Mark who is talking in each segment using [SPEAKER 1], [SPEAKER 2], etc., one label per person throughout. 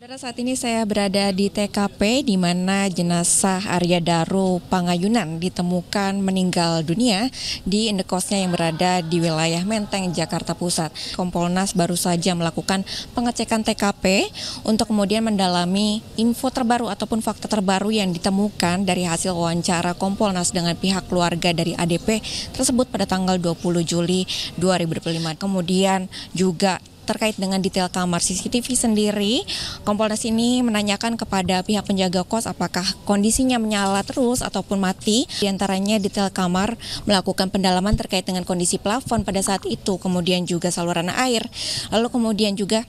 [SPEAKER 1] Saudara, saat ini saya berada di TKP di mana jenazah Arya Daru Pangayunan ditemukan meninggal dunia di indekosnya yang berada di wilayah Menteng, Jakarta Pusat. Kompolnas baru saja melakukan pengecekan TKP untuk kemudian mendalami info terbaru ataupun fakta terbaru yang ditemukan dari hasil wawancara Kompolnas dengan pihak keluarga dari ADP tersebut pada tanggal 20 Juli 2025. Kemudian juga terkait dengan detail kamar CCTV sendiri, Kompolnas ini menanyakan kepada pihak penjaga kos apakah kondisinya menyala terus ataupun mati. Di antaranya detail kamar melakukan pendalaman terkait dengan kondisi plafon pada saat itu, kemudian juga saluran air, lalu kemudian juga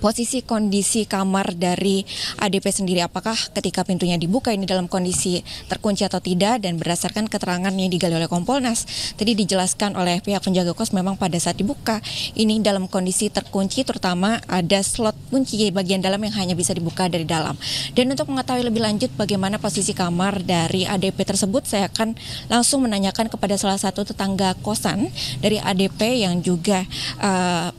[SPEAKER 1] posisi kondisi kamar dari ADP sendiri, apakah ketika pintunya dibuka ini dalam kondisi terkunci atau tidak, dan berdasarkan keterangan yang digali oleh Kompolnas tadi dijelaskan oleh pihak penjaga kos memang pada saat dibuka ini dalam kondisi terkunci, terutama ada slot kunci bagian dalam yang hanya bisa dibuka dari dalam. Dan untuk mengetahui lebih lanjut bagaimana posisi kamar dari ADP tersebut, saya akan langsung menanyakan kepada salah satu tetangga kosan dari ADP yang juga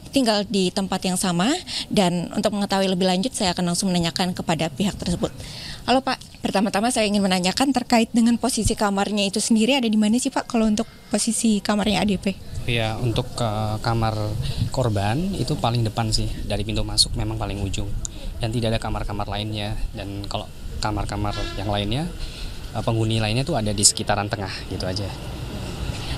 [SPEAKER 1] tinggal di tempat yang sama. Dan untuk mengetahui lebih lanjut, saya akan langsung menanyakan kepada pihak tersebut. Halo Pak, pertama-tama saya ingin menanyakan terkait dengan posisi kamarnya itu sendiri ada di mana sih Pak kalau untuk posisi kamarnya ADP?
[SPEAKER 2] Ya, untuk kamar korban itu paling depan sih, dari pintu masuk memang paling ujung. Dan tidak ada kamar-kamar lainnya. Dan kalau kamar-kamar yang lainnya, penghuni lainnya tuh ada di sekitaran tengah gitu aja.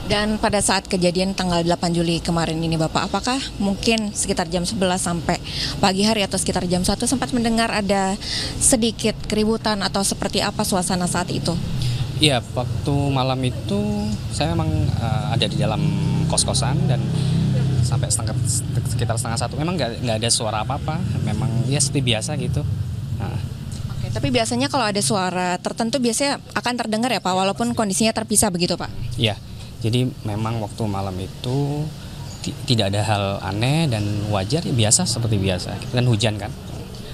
[SPEAKER 1] Dan pada saat kejadian tanggal 8 Juli kemarin ini Bapak, apakah mungkin sekitar jam 11 sampai pagi hari atau sekitar jam 1 sempat mendengar ada sedikit keributan atau seperti apa suasana saat itu?
[SPEAKER 2] Iya, waktu malam itu saya memang ada di dalam kos-kosan dan sampai sekitar setengah 1 memang nggak ada suara apa-apa, memang ya seperti biasa gitu.
[SPEAKER 1] Oke, tapi biasanya kalau ada suara tertentu biasanya akan terdengar ya Pak, walaupun kondisinya terpisah begitu Pak?
[SPEAKER 2] Iya. Jadi memang waktu malam itu tidak ada hal aneh dan wajar, ya biasa seperti biasa. Kan hujan kan.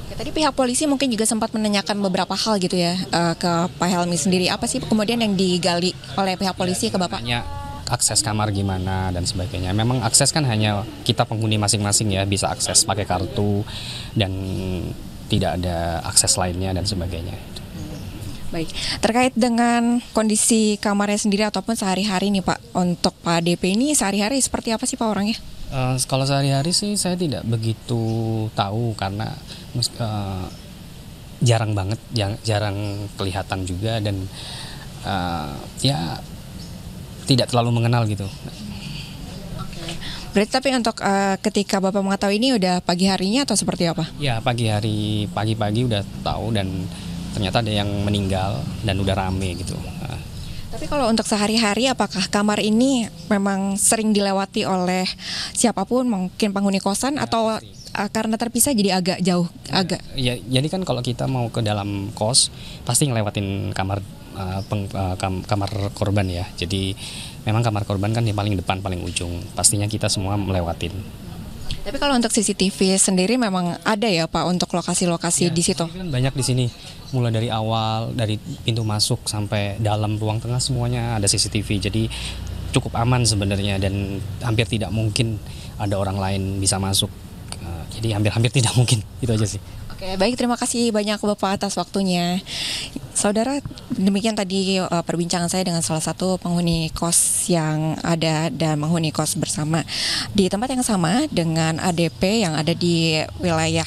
[SPEAKER 1] Ya, tadi pihak polisi mungkin juga sempat menanyakan beberapa hal gitu ya ke Pak Helmi sendiri. Apa sih kemudian yang digali oleh pihak polisi ke Bapak?
[SPEAKER 2] Tanya akses kamar gimana dan sebagainya. Memang akses kan hanya kita penghuni masing-masing ya bisa akses pakai kartu dan tidak ada akses lainnya dan sebagainya.
[SPEAKER 1] Baik, terkait dengan kondisi kamarnya sendiri ataupun sehari-hari nih Pak, untuk Pak DP ini sehari-hari seperti apa sih Pak orangnya?
[SPEAKER 2] Kalau sehari-hari sih saya tidak begitu tahu karena jarang banget, jarang kelihatan juga dan ya tidak terlalu mengenal gitu.
[SPEAKER 1] Berarti tapi untuk ketika Bapak mengetahui ini udah pagi harinya atau seperti apa?
[SPEAKER 2] Ya pagi-pagi udah tahu dan ternyata ada yang meninggal dan udah rame gitu.
[SPEAKER 1] Tapi kalau untuk sehari-hari apakah kamar ini memang sering dilewati oleh siapapun, mungkin penghuni kosan atau karena terpisah jadi agak jauh?
[SPEAKER 2] Ya, jadi kan kalau kita mau ke dalam kos pasti ngelewatin kamar kamar korban ya. Jadi memang kamar korban kan yang paling depan, paling ujung. Pastinya kita semua melewatin.
[SPEAKER 1] Tapi kalau untuk CCTV sendiri memang ada ya Pak untuk lokasi-lokasi di situ?
[SPEAKER 2] Kan banyak di sini, mulai dari awal, dari pintu masuk sampai dalam ruang tengah semuanya ada CCTV. Jadi cukup aman sebenarnya dan hampir tidak mungkin ada orang lain bisa masuk. Jadi hampir tidak mungkin, itu aja sih.
[SPEAKER 1] Oke, baik, terima kasih banyak Bapak atas waktunya. Saudara, demikian tadi perbincangan saya dengan salah satu penghuni kos yang ada dan menghuni kos bersama di tempat yang sama dengan ADP yang ada di wilayah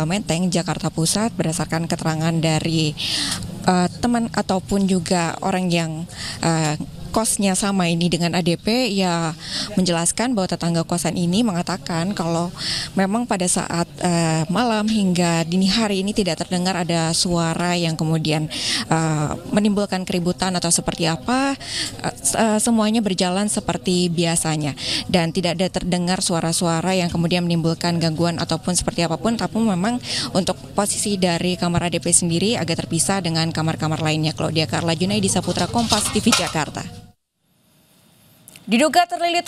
[SPEAKER 1] Menteng, Jakarta Pusat. Berdasarkan keterangan dari teman ataupun juga orang yang kosnya sama ini dengan ADP, ya menjelaskan bahwa tetangga kosan ini mengatakan kalau memang pada saat malam hingga dini hari ini tidak terdengar ada suara yang kemudian menimbulkan keributan atau seperti apa, semuanya berjalan seperti biasanya dan tidak ada terdengar suara-suara yang kemudian menimbulkan gangguan ataupun seperti apapun. Tapi memang untuk posisi dari kamar ADP sendiri agak terpisah dengan kamar-kamar lainnya. Claudia Carla Junaidi, Saputra, Kompas TV Jakarta. Diduga terlilit